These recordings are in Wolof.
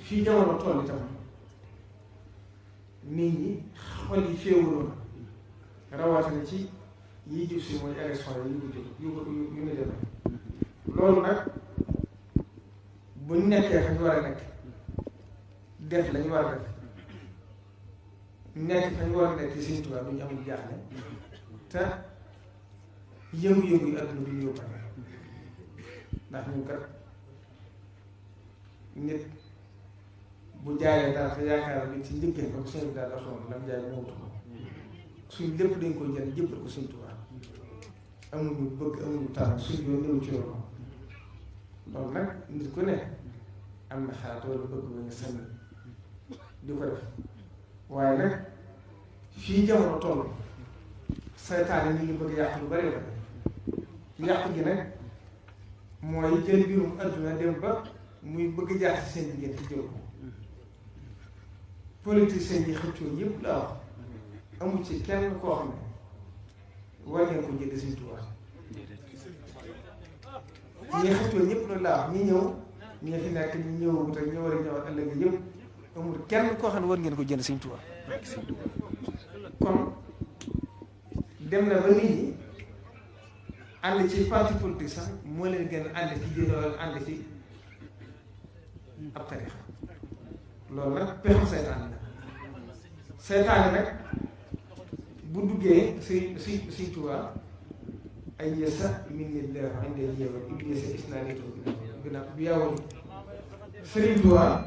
fii jamono toll itam nit ñi xol yi féewuloo na rawatina ci yi jub si mooy élection yi yu ne demee loolu nag buñ nekkee fa ñu war a nekk def la ñu war a def nekk fa ñu war a nekk ci Sëriñ Tuubaa du ñu amul jaaxle te yëngu-yëngu yi adduna bi ñu yóbbale ndax ñun kat nit bu jaayee dara te yaakaar ni ci njëkkee ko suñu daal la soxla lam jaay mootu ko suñ lépp dañ ko jël jëppal ko Sëriñ Tuubaa amuñu bëgg amuñu tànn suñ yoon néew ci loolu loolu nag nit ku ne am na xalaat wala bëgg ba nga sànni di ko def waaye nag fii jamono toll saytaane ñu ngi bëgg yàq lu bari la yàq gi nag mooy jël mbirum adduna dem ba muy bëgg jaax ci seen diggante jël ko politicien yi xëccoo yëpp laa wax amul ci kenn koo xam ne war ngeen ko jënd Sëriñ Tuubaa ñi xëccoo ñëpp loolu laa wax ñi ñëw ñi fi nekk ñi ñëwut ak ñi war a ñëw ëllëg yëpp amul kenn koo xam ne war ngeen ko jënd Sëriñ Tuubaa kon dem na ba nit ñi ànd ci parti politique sax moo leen gën a ànd ci diine wala ànd ci ab tarixa loolu nag pexu seytaane la seytaane nag bu duggee Sëriñ Tuubaa ay yesa min ni leer indee jéewa iblisa isnaanito bi yàwoon Sëriñ Tuubaa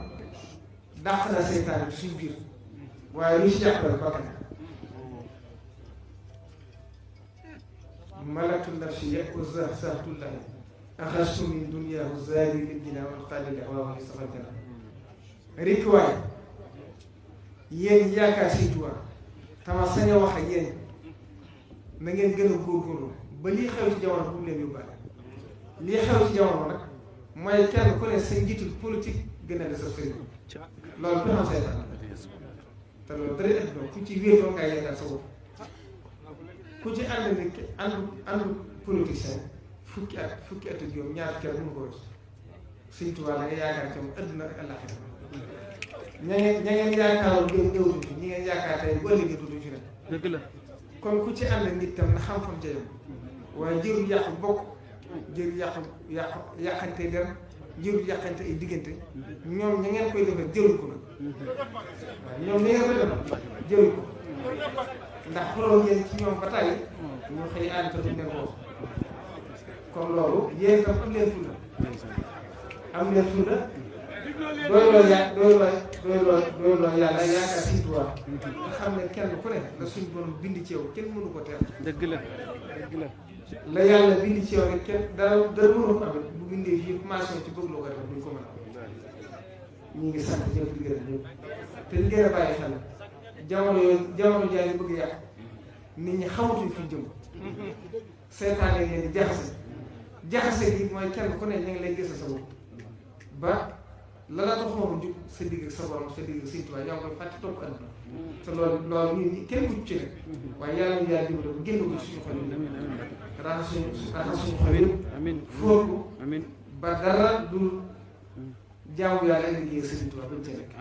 dàq na seytaane ci suñ biir waaye lu si jàppale bakkan malatu nafsiya wa zahzahtullahi axastu min duniyaahu zaadi lil jinaa wal qaadili awaahu li saxantena rekk waaye yéen yaakaar Sëriñ Tuubaa tama sañ a wax ak yéen na ngeen gën a góorgóorlu ba lii xew ci jamono bu mu leen yóbbaale lii xew ci jamono nag mooy kenn ku ne sa njiitul politique gën a la sa sëriñ loolu bi xam seetaan te loolu bëri adduna ku ci wéetoo ngay yeddal sa bopp ku ci ànd ni ànd politicien fukki at ak juróom ñaar fukki at mënu ko weesu Sëriñ Tuubaa la nga yaakaar ci moom adduna ak àllaaxira ña ngeen yaakaaroon ngeen ñëwutu fi ñi ngeen yaakaar tey bu ëllëgee dutu ci ne dëgg la kon ku ci ànd nit tam na xam fam ca yam waaye jëru yàqu bokk jëru yàqante der jëru yàqante ay diggante ñoom ña ngeen koy defee jëru ko nag waaw ñoom ña ngeen koy defee jëru ko ndax xuloo ngeen ci ñoom ba tàyyi ñu xëy ànd te duñ leen ko wax kon loolu yéen tam am leen fulla doyloo yàlla yaakaar Sëriñ Tuubaa nga xam ne kenn ku ne la suñ borom bind ci yow kenn mënu ko teel dëgg la yàlla bind ci yow rek kenn dara mënu ko am bu bindee fii commencé ci bëgg loo ko def duñ ko mën a am ñu ngi sant ñëpp di gërëm ñëpp te li ngeen a bàyyi xel jamono jaa ngi bëgg yàq nit ñi xamatuñ fi jëm seetaane ngeen di jaxase gi mooy kenn ku ne ñu ngi lay gis sa bopp ba la la taxoon jug sa digg ak sa borom sa digg ak Sëriñ Tuubaa yaa ngi koy fàtte topp àdduna te loolu nit ñi kenn mucc ci ne waaye yàlla ñu yàlla dimbali ko génn ko suñu xol yi raxas suñu xol yi fóor ko ba dara du jaamu yàlla liggéey Sëriñ Tuubaa bañ ca nekk